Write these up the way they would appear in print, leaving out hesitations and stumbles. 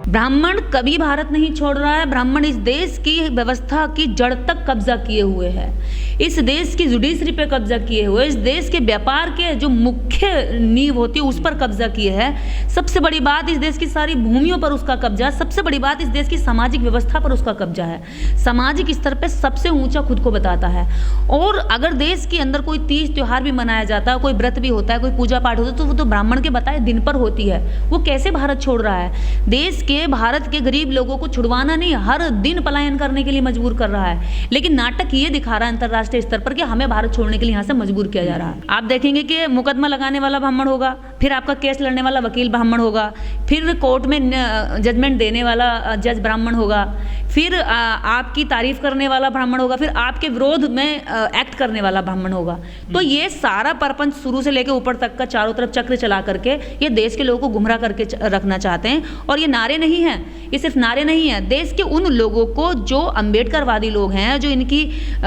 ब्राह्मण कभी भारत नहीं छोड़ रहा है। ब्राह्मण इस देश की व्यवस्था की जड़ तक कब्जा किए हुए है, इस देश की जुडिशरी पे कब्जा किए हुए, इस देश के व्यापार के जो मुख्य नींव होती है उस पर कब्जा किए है। सबसे बड़ी बात, इस देश की सारी भूमियों पर उसका कब्जा। सबसे बड़ी बात, इस देश की सामाजिक व्यवस्था पर उसका कब्जा है। सामाजिक स्तर पे सबसे ऊंचा खुद को बताता है। और अगर देश के अंदर कोई तीज त्योहार भी मनाया जाता है, कोई व्रत भी होता है, कोई पूजा पाठ होता है, तो वो तो ब्राह्मण के बताए दिन पर होती है। वो कैसे भारत छोड़ रहा है? देश के, भारत के गरीब लोगों को छुड़वाना नहीं, हर दिन पलायन करने के लिए मजबूर कर रहा है। लेकिन नाटक ये दिखा रहा है अंतरराष्ट्रीय स्तर पर कि हमें भारत छोड़ने के लिए यहाँ से मजबूर किया जा रहा है। आप देखेंगे कि मुकदमा लगाने वाला ब्राह्मण होगा, फिर आपका केस लड़ने वाला वकील ब्राह्मण होगा, फिर कोर्ट में जजमेंट देने वाला जज ब्राह्मण होगा, फिर आपकी तारीफ करने वाला ब्राह्मण होगा, फिर आपके विरोध में एक्ट करने वाला ब्राह्मण होगा। तो ये सारा परपंच शुरू से लेकर ऊपर तक का चारों तरफ चक्र चला करके ये देश के लोगों को गुमराह करके रखना चाहते हैं। और ये नारे नहीं हैं, ये सिर्फ नारे नहीं हैं। देश के उन लोगों को जो अम्बेडकरवादी लोग हैं, जो इनकी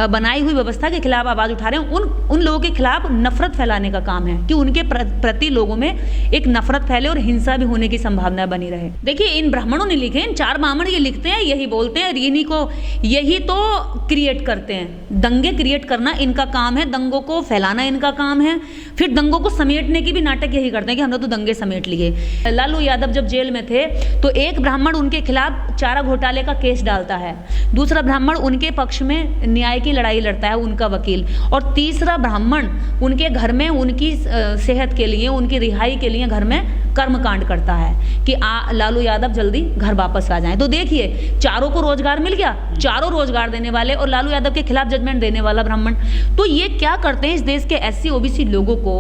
बनाई हुई व्यवस्था के खिलाफ आवाज उठा रहे हैं, उन लोगों के खिलाफ नफरत फैलाने का काम है कि उनके प्रति लोगों में एक नफरत फैले और हिंसा भी होने की संभावना बनी रहे। देखिए, इन ब्राह्मणों ने लिखे, इन 4 ब्राह्मण ये लिखते हैं, यही बोलते हैं, इन्हीं को यही तो क्रिएट करते हैं। दंगे क्रिएट करना इनका काम है, दंगों को फैलाना इनका काम है, फिर दंगों को समेटने की भी नाटक यही करते हैं कि हमने तो दंगे समेट लिए। लालू यादव जब जेल में थे तो एक ब्राह्मण उनके खिलाफ चारा घोटाले का केस डालता है, दूसरा ब्राह्मण उनके पक्ष में न्याय की लड़ाई लड़ता है, उनका वकील, और तीसरा ब्राह्मण उनके घर में उनकी सेहत के लिए, उनकी रिहाई के लिए घर में कर्मकांड करता है कि लालू यादव जल्दी घर वापस आ जाएं। तो देखिए, चारों को रोजगार मिल गया, चारों रोजगार देने वाले और लालू यादव के खिलाफ जजमेंट देने वाला ब्राह्मण। तो ये क्या करते हैं, इस देश के SC OBC लोगों को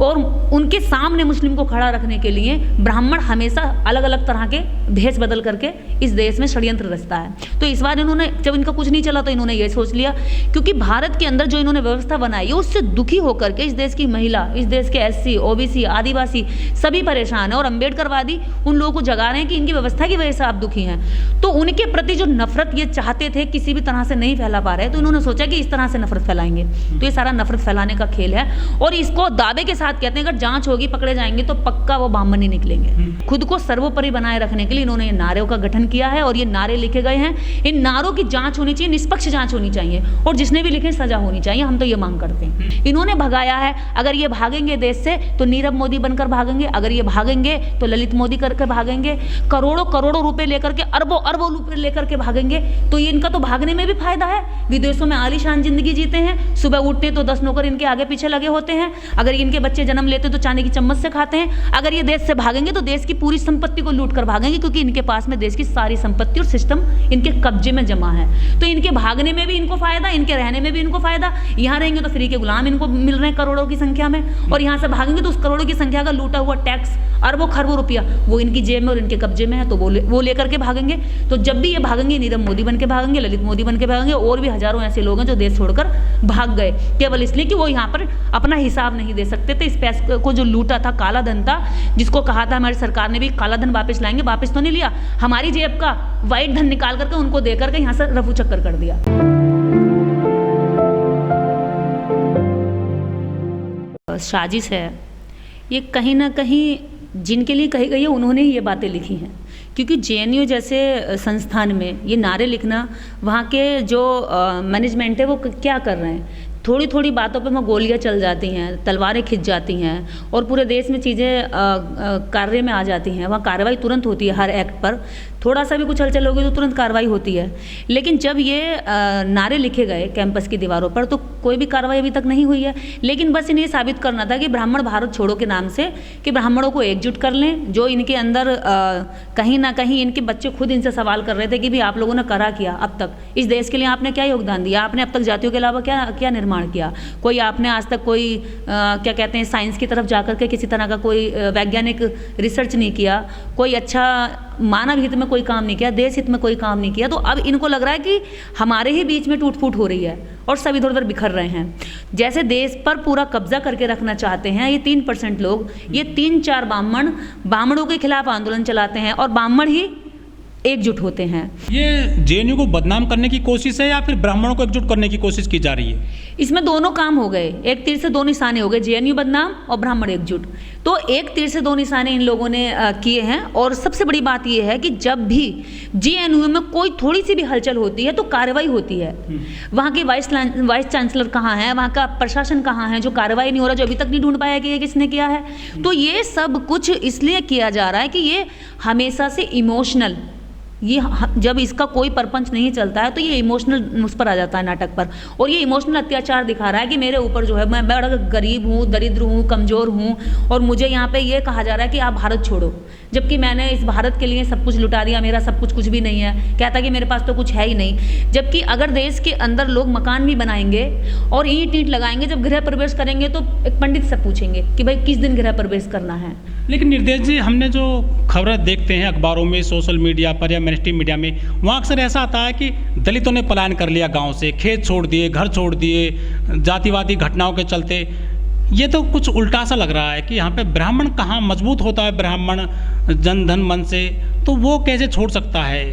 और उनके सामने मुस्लिम को खड़ा रखने के लिए ब्राह्मण हमेशा अलग अलग तरह के भेष बदल करके इस देश में षड्यंत्र रचता है। तो इस बार इन्होंने, जब इनका कुछ नहीं चला तो इन्होंने ये सोच लिया, क्योंकि भारत के अंदर जो इन्होंने व्यवस्था बनाई है उससे दुखी होकर के इस देश की महिला, इस देश के SC OBC आदिवासी सभी परेशान है। और अम्बेडकरवादी उन लोगों को जगा रहे हैं कि इनकी व्यवस्था की वजह से आप दुखी हैं। तो उनके प्रति जो नफरत ये चाहते थे किसी भी तरह से नहीं फैला पा रहे, तो इन्होंने सोचा कि इस तरह से नफरत फैलाएंगे। तो ये सारा नफरत फैलाने का खेल है और इसको दावे के साथ कहते हैं अगर जांच होगी, पकड़े जाएंगे तो पक्का वो ब्राह्मण ही निकलेंगे। खुद को सर्वोपरि बनाए रखने के लिए इन्होंने ये नारों का गठन किया है और ये नारे लिखे गए हैं। इन नारों की जांच होनी चाहिए, निष्पक्ष जांच होनी चाहिए और जिसने भी लिखे सजा होनी चाहिए। हम तो ये मांग करते हैं। इन्होंने भगाया है, अगर ये भागेंगे देश से तो नीरव मोदी बनकर भागेंगे, अगर ये भागेंगे तो ललित मोदी करके भागेंगे, करोड़ों करोड़ों रुपए लेकर के, अरबों अरबों रुपए लेकर के भागेंगे। तो ये इनका तो भागने में भी फायदा है। विदेशों में आलीशान जिंदगी जीते हैं, सुबह उठते तो 10 नौकर इनके आगे पीछे लगे होते हैं, अगर इनके बच्चे जन्म लेते तो चांदी की चम्मच से खाते हैं। अगर ये देश से भागेंगे तो देश की पूरी संपत्ति को लूट कर भागेंगे, क्योंकि इनके पास में देश की सारी संपत्ति और सिस्टम इनके कब्जे में जमा है। तो इनके भागने में भी इनको फायदा, इनके रहने में भी इनको फायदा। यहाँ रहेंगे तो फ्री के गुलाम इनको मिल रहे हैं करोड़ों की संख्या में, और यहाँ से भागेंगे तो उस करोड़ों की संख्या का लूटा हुआ टैक्स, अरबों खरबों रुपया वो इनकी जेब में और इनके कब्जे में है, तो वो लेकर के भागेंगे। तो जब भी ये भागेंगे, नीरव मोदी बन के भागेंगे, ललित मोदी बन के भागेंगे, और भी हजारों ऐसे लोग हैं जो देश छोड़कर भाग गए केवल इसलिए कि वो यहाँ पर अपना हिसाब नहीं दे सकते थे। इस पैसे को जो लूटा था, काला धन था, जिसको कहा था हमारी सरकार ने भी काला धन वापस लाएंगे, वापस तो नहीं लिया, हमारी जेब का व्हाइट धन निकाल करके उनको दे करके यहाँ से रफू चक्कर कर दिया। साजिश है ये, कहीं ना कहीं जिनके लिए कही गई है उन्होंने ही ये बातें लिखी हैं। क्योंकि JNU जैसे संस्थान में ये नारे लिखना, वहाँ के जो मैनेजमेंट है वो क्या कर रहे हैं, थोड़ी थोड़ी बातों पे वहाँ गोलियाँ चल जाती हैं, तलवारें खिंच जाती हैं और पूरे देश में चीज़ें कार्य में आ जाती हैं। वहाँ कार्रवाई तुरंत होती है, हर एक्ट पर थोड़ा सा भी कुछ हलचल होगी तो तुरंत कार्रवाई होती है। लेकिन जब ये नारे लिखे गए कैंपस की दीवारों पर तो कोई भी कार्रवाई अभी तक नहीं हुई है। लेकिन बस इन्हें साबित करना था कि ब्राह्मण भारत छोड़ो के नाम से कि ब्राह्मणों को एकजुट कर लें। जो इनके अंदर कहीं ना कहीं इनके बच्चे खुद इनसे सवाल कर रहे थे कि भी आप लोगों ने करा किया अब तक, इस देश के लिए आपने क्या योगदान दिया, आपने अब तक जातियों के अलावा क्या क्या निर्माण किया, कोई आपने आज तक कोई क्या कहते हैं साइंस की तरफ जाकर के किसी तरह का कोई वैज्ञानिक रिसर्च नहीं किया, कोई अच्छा मानव हित में कोई काम नहीं किया, देश हित में कोई काम नहीं किया। तो अब इनको लग रहा है कि हमारे ही बीच में टूट फूट हो रही है और सब इधर उधर बिखर रहे हैं। जैसे देश पर पूरा कब्जा करके रखना चाहते हैं ये 3% लोग, ये 3-4 ब्राह्मणों के खिलाफ आंदोलन चलाते हैं और ब्राह्मण ही एकजुट होते हैं। ये जेएनयू को बदनाम करने की कोशिश है या फिर ब्राह्मणों को एकजुट करने की कोशिश की जा रही है? इसमें दोनों काम हो गए, एक तीर से दो निशाने हो गए, जेएनयू बदनाम और ब्राह्मण एकजुट। तो एक तीर से दो निशाने इन लोगों ने किए हैं। और सबसे बड़ी बात यह है कि जब भी जेएनयू में कोई थोड़ी सी भी हलचल होती है तो कार्रवाई होती है। वहाँ के वाइस चांसलर कहाँ हैं, वहाँ का प्रशासन कहाँ है जो कार्रवाई नहीं हो रहा, जो अभी तक नहीं ढूंढ पाया कि ये किसने किया है। तो ये सब कुछ इसलिए किया जा रहा है कि ये हमेशा से इमोशनल, ये जब इसका कोई परपंच नहीं चलता है तो ये इमोशनल उस पर आ जाता है नाटक पर, और ये इमोशनल अत्याचार दिखा रहा है कि मेरे ऊपर जो है मैं बड़ा गरीब हूँ, दरिद्र हूँ, कमज़ोर हूँ, और मुझे यहाँ पे ये कहा जा रहा है कि आप भारत छोड़ो, जबकि मैंने इस भारत के लिए सब कुछ लुटा दिया, मेरा सब कुछ भी नहीं है। कहता कि मेरे पास तो कुछ है ही नहीं। जबकि अगर देश के अंदर लोग मकान भी बनाएंगे और ईंट लगाएंगे, जब गृह प्रवेश करेंगे तो एक पंडित से पूछेंगे कि भाई किस दिन गृह प्रवेश करना है। लेकिन निर्देश जी, हमने जो खबरें देखते हैं अखबारों में, सोशल मीडिया पर या मेनस्ट्रीम मीडिया में, वहाँ अक्सर ऐसा आता है कि दलितों ने पलायन कर लिया गांव से, खेत छोड़ दिए, घर छोड़ दिए, जातिवादी घटनाओं के चलते। ये तो कुछ उल्टा सा लग रहा है कि यहाँ पे ब्राह्मण कहाँ मजबूत होता है, ब्राह्मण जन धन मन से, तो वो कैसे छोड़ सकता है?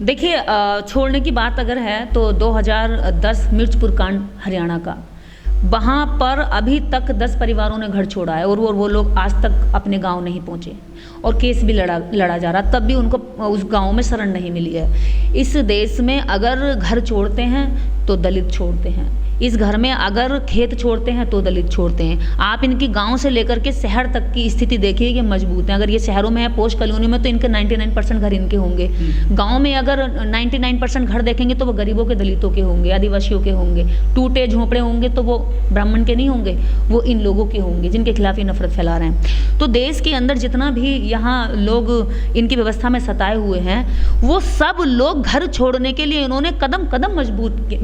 देखिए, छोड़ने की बात अगर है तो 2010 मिर्चपुर कांड हरियाणा का, वहाँ पर अभी तक 10 परिवारों ने घर छोड़ा है, और वो लोग आज तक अपने गांव नहीं पहुँचे, और केस भी लड़ा जा रहा, तब भी उनको उस गांव में शरण नहीं मिली है। इस देश में अगर घर छोड़ते हैं तो दलित छोड़ते हैं, इस घर में अगर खेत छोड़ते हैं तो दलित छोड़ते हैं। आप इनकी गांव से लेकर के शहर तक की स्थिति देखिए कि मजबूत हैं। अगर ये शहरों में है, पोस्ट कॉलोनी में, तो इनके 99% घर इनके होंगे। गांव में अगर 99% घर देखेंगे तो वो गरीबों के, दलितों के होंगे, आदिवासियों के होंगे। टूटे झोंपड़े होंगे तो वो ब्राह्मण के नहीं होंगे, वो इन लोगों के होंगे जिनके खिलाफ ये नफरत फैला रहे हैं। तो देश के अंदर जितना भी यहाँ लोग इनकी व्यवस्था में सताए हुए हैं, वो सब लोग घर छोड़ने के लिए इन्होंने कदम कदम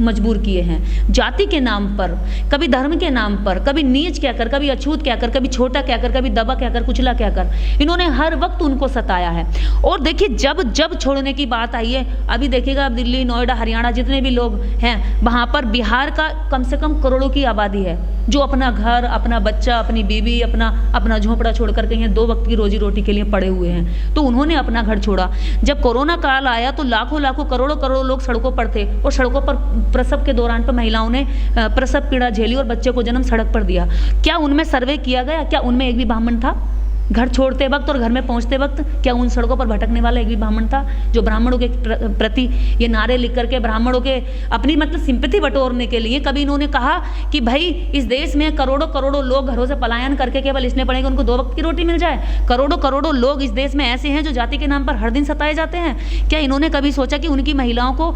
मजबूर किए हैं। जाति के नाम पर, कभी धर्म के नाम पर, कभी नीच कहकर, कभी अछूत कहकर, कभी छोटा कहकर, कभी दबा कहकर, कुचला कहकर, इन्होंने हर वक्त उनको सताया है। और देखिए, जब छोड़ने की बात आई है, अभी देखिएगा, दिल्ली, नोएडा, हरियाणा जितने भी लोग हैं, वहाँ पर बिहार का कम से कम करोड़ों की आबादी है जो अपना घर, अपना बच्चा, अपनी बीवी, अपना झोंपड़ा छोड़ करके यहाँ 2 वक्त की रोजी रोटी के लिए पड़े हुए हैं। तो उन्होंने अपना घर छोड़ा। जब कोरोना काल आया तो लाखों करोड़ों लोग सड़कों पर थे, और सड़कों पर प्रसव के दौरान पर महिलाओं ने प्रसव पीड़ा झेली और बच्चे को जन्म सड़क पर दिया। क्या उनमें सर्वे किया गया? क्या उनमें एक भी ब्राह्मण था? घर छोड़ते वक्त और घर में पहुंचते वक्त क्या उन सड़कों पर भटकने वाला एक भी ब्राह्मण था जो ब्राह्मणों के प्रति ये नारे लिख करके ब्राह्मणों के अपनी मतलब सिंपैथी बटोरने के लिए कभी इन्होंने कहा कि भाई इस देश में करोड़ों लोग घरों से पलायन करके केवल इसलिए पड़ेंगे उनको 2 वक्त की रोटी मिल जाए? करोड़ों लोग इस देश में ऐसे हैं जो जाति के नाम पर हर दिन सताए जाते हैं। क्या इन्होंने कभी सोचा कि उनकी महिलाओं को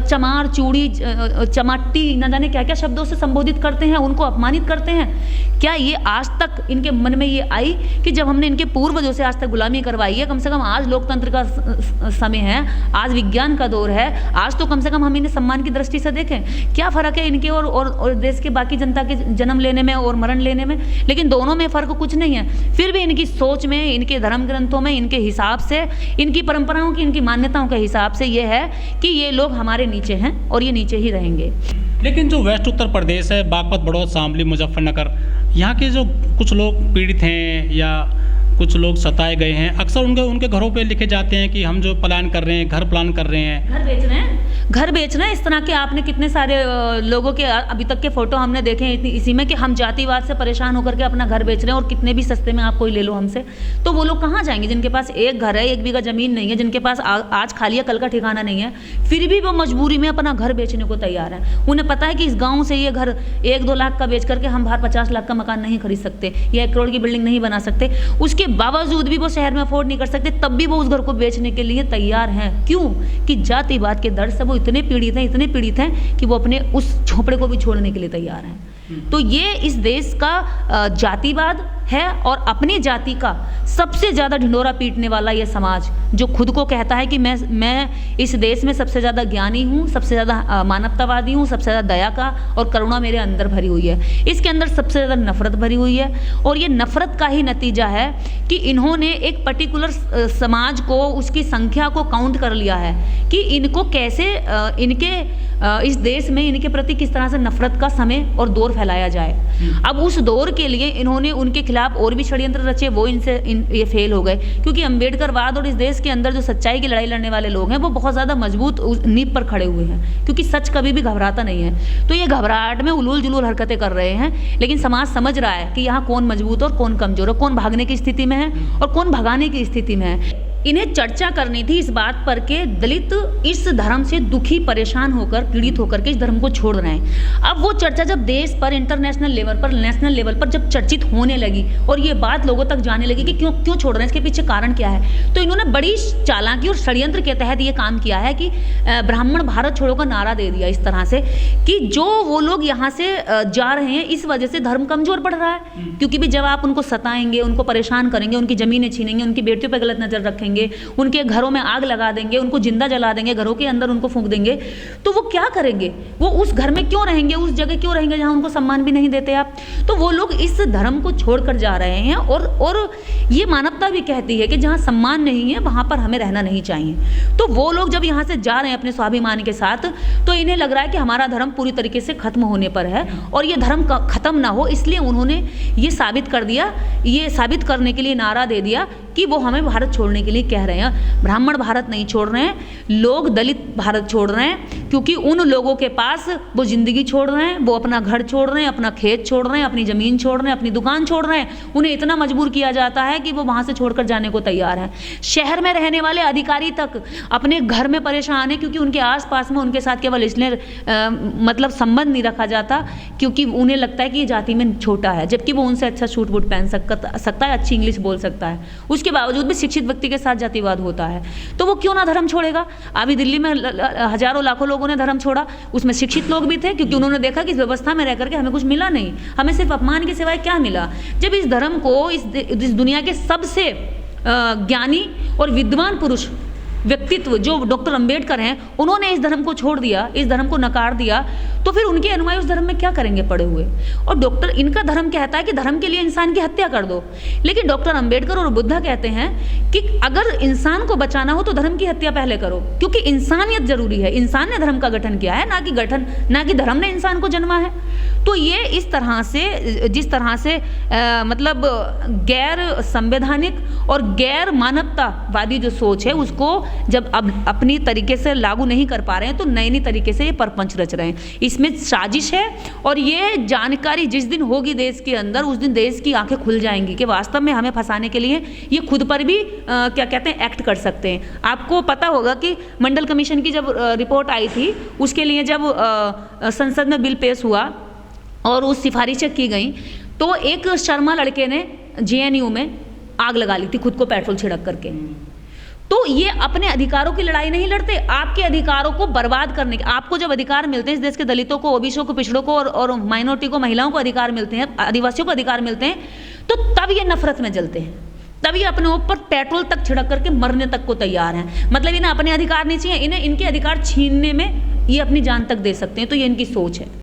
चमार, चूड़ी, चमाटी, न जाने क्या क्या शब्दों से संबोधित करते हैं, उनको अपमानित करते हैं? क्या ये आज तक इनके मन में ये आई कि जब हमने इनके पूर्वजों से आज तक गुलामी करवाई है, कम से कम आज लोकतंत्र का समय है, आज विज्ञान का दौर है, आज तो कम से कम हम इन्हें सम्मान की दृष्टि से देखें। क्या फर्क है इनके और देश के बाकी जनता के जन्म लेने में और मरण लेने में? लेकिन दोनों में फर्क कुछ नहीं है। फिर भी इनकी सोच में, इनके धर्म ग्रंथों में, इनके हिसाब से, इनकी परंपराओं की, इनकी मान्यताओं के हिसाब से ये है कि ये लोग हमारे नीचे हैं और ये नीचे ही रहेंगे। लेकिन जो वेस्ट उत्तर प्रदेश है, बागपत, बड़ौद, शामली, मुजफ्फरनगर, यहाँ के जो कुछ लोग पीड़ित हैं या कुछ लोग सताए गए हैं, अक्सर उनके घरों पे लिखे जाते हैं कि हम जो प्लान कर रहे हैं, घर प्लान कर रहे हैं, घर बेच रहे हैं। इस तरह के आपने कितने सारे लोगों के अभी तक के फोटो हमने देखे हैं इसी में कि हम जातिवाद से परेशान होकर के अपना घर बेच रहे हैं, और कितने भी सस्ते में आप कोई ले लो हमसे। तो वो लोग कहाँ जाएंगे जिनके पास एक घर है, 1 बीघा ज़मीन नहीं है, जिनके पास आज खाली है, कल का ठिकाना नहीं है, फिर भी वो मजबूरी में अपना घर बेचने को तैयार है। उन्हें पता है कि इस गाँव से ये घर 1-2 लाख का बेच करके हम बाहर 50 लाख का मकान नहीं खरीद सकते या 1 करोड़ की बिल्डिंग नहीं बना सकते। उसके बावजूद भी वो शहर में अफोर्ड नहीं कर सकते, तब भी वो उस घर को बेचने के लिए तैयार हैं। क्यों? कि जातिवाद के दर्द से वो इतने पीड़ित हैं कि वो अपने उस झोंपड़े को भी छोड़ने के लिए तैयार हैं। तो ये इस देश का जातिवाद है, और अपनी जाति का सबसे ज़्यादा ढिंढोरा पीटने वाला ये समाज जो खुद को कहता है कि मैं इस देश में सबसे ज़्यादा ज्ञानी हूँ, सबसे ज़्यादा मानवतावादी हूँ, सबसे ज़्यादा दया का और करुणा मेरे अंदर भरी हुई है, इसके अंदर सबसे ज़्यादा नफरत भरी हुई है। और ये नफरत का ही नतीजा है कि इन्होंने एक पर्टिकुलर समाज को, उसकी संख्या को काउंट कर लिया है कि इनको कैसे इस देश में इनके प्रति किस तरह से नफरत का समय और दौर फैलाया जाए। अब उस दौर के लिए इन्होंने उनके खिलाफ खिलाफ और भी षड्यंत्र रचे, वो ये फेल हो गए, क्योंकि अम्बेडकरवाद और इस देश के अंदर जो सच्चाई की लड़ाई लड़ने वाले लोग हैं वो बहुत ज़्यादा मजबूत नींव पर खड़े हुए हैं, क्योंकि सच कभी भी घबराता नहीं है। तो ये घबराहट में उलूल जुलूल हरकतें कर रहे हैं, लेकिन समाज समझ रहा है कि यहाँ कौन मजबूत और कौन कमजोर है, कौन भागने की स्थिति में है और कौन भगाने की स्थिति में है। इन्हें चर्चा करनी थी इस बात पर कि दलित इस धर्म से दुखी, परेशान होकर, पीड़ित होकर के इस धर्म को छोड़ रहे हैं। अब वो चर्चा जब देश पर, इंटरनेशनल लेवल पर, नेशनल लेवल पर जब चर्चित होने लगी और ये बात लोगों तक जाने लगी कि क्यों छोड़ रहे हैं, इसके पीछे कारण क्या है, तो इन्होंने बड़ी चालाकी और षड्यंत्र के तहत ये काम किया है कि ब्राह्मण भारत छोड़ो का नारा दे दिया इस तरह से कि जो वो लोग यहाँ से जा रहे हैं इस वजह से धर्म कमजोर पड़ रहा है। क्योंकि भी जब आप उनको सताएंगे, उनको परेशान करेंगे, उनकी जमीनें छीनेंगे, उनकी बेटियों पर गलत नजर रखेंगे, उनके घरों में आग लगा देंगे, उनको जिंदा जला देंगे, घरों के अंदर उनको फूंक देंगे, तो वो क्या करेंगे? वो उस घर में क्यों रहेंगे, उस जगह क्यों रहेंगे जहां उनको सम्मान भी नहीं देते आप? तो वो लोग इस धर्म को छोड़कर जा रहे हैं और ये मानवता भी कहती है कि जहां सम्मान नहीं है वहां पर हमें रहना नहीं चाहिए। तो वो लोग जब यहाँ से जा रहे हैं अपने स्वाभिमान के साथ, तो इन्हें लग रहा है कि हमारा धर्म पूरी तरीके से खत्म होने पर है और ये धर्म खत्म ना हो, इसलिए उन्होंने ये साबित कर दिया, ये साबित करने के लिए नारा दे दिया कि वो हमें भारत छोड़ने के लिए कह रहे हैं। ब्राह्मण भारत नहीं छोड़ रहे हैं, लोग दलित भारत छोड़ रहे हैं, क्योंकि उन लोगों के पास वो जिंदगी छोड़ रहे हैं, वो अपना घर छोड़ रहे हैं, अपना खेत छोड़ रहे हैं, अपनी जमीन छोड़ रहे हैं, अपनी दुकान छोड़ रहे हैं। उन्हें इतना मजबूर किया जाता है कि वो वहां से छोड़कर जाने को तैयार है। शहर में रहने वाले अधिकारी तक अपने घर में परेशान है, क्योंकि उनके आसपास में उनके साथ केवल इसलिए मतलब संबंध नहीं रखा जाता क्योंकि उन्हें लगता है कि ये जाति में छोटा है, जबकि वो उनसे अच्छा सूट बूट पहन सकता है, अच्छी इंग्लिश बोल सकता है, उसके बावजूद भी शिक्षित व्यक्ति के साथ जातिवाद होता है। तो वो क्यों ना धर्म छोड़ेगा? अभी दिल्ली में हजारों लाखों लोगों ने धर्म छोड़ा, उसमें शिक्षित लोग भी थे, क्योंकि उन्होंने देखा कि इस व्यवस्था में रह करके हमें कुछ मिला नहीं, हमें सिर्फ अपमान के सिवाय क्या मिला। जब इस धर्म को इस दुनिया के सबसे ज्ञानी और विद्वान पुरुष व्यक्तित्व जो डॉक्टर अंबेडकर हैं, उन्होंने इस धर्म को छोड़ दिया, इस धर्म को नकार दिया, तो फिर उनके अनुयायी उस धर्म में क्या करेंगे पड़े हुए? और डॉक्टर, इनका धर्म कहता है कि धर्म के लिए इंसान की हत्या कर दो, लेकिन डॉक्टर अंबेडकर और बुद्धा कहते हैं कि अगर इंसान को बचाना हो तो धर्म की हत्या पहले करो, क्योंकि इंसानियत जरूरी है। इंसान ने धर्म का गठन किया है, ना कि धर्म ने इंसान को जन्मा है। तो ये इस तरह से, जिस तरह से मतलब गैर संवैधानिक और गैर मानवतावादी जो सोच है उसको जब अब अपनी तरीके से लागू नहीं कर पा रहे हैं, तो नई नई तरीके से ये परपंच रच रहे हैं। इसमें साजिश है, और ये जानकारी जिस दिन होगी देश के अंदर, उस दिन देश की आंखें खुल जाएंगी कि वास्तव में हमें फंसाने के लिए ये खुद पर भी क्या कहते हैं, एक्ट कर सकते हैं। आपको पता होगा कि मंडल कमीशन की जब रिपोर्ट आई थी, उसके लिए जब संसद में बिल पेश हुआ और उस सिफारिशें की गई, तो एक शर्मा लड़के ने JNU में आग लगा ली थी खुद को पेट्रोल छिड़क करके। तो ये अपने अधिकारों की लड़ाई नहीं लड़ते, आपके अधिकारों को बर्बाद करने के। आपको जब अधिकार मिलते हैं, इस देश के दलितों को, ओबीसी को, पिछड़ों को और माइनॉरिटी को, महिलाओं को अधिकार मिलते हैं, आदिवासियों को अधिकार मिलते हैं, तो तब ये नफरत में जलते हैं, तब ये अपने ऊपर पेट्रोल तक छिड़क करके मरने तक को तैयार हैं। मतलब इन्हें अपने अधिकार नहीं चाहिए, इन्हें इनके अधिकार छीनने में ये अपनी जान तक दे सकते हैं। तो ये इनकी सोच है।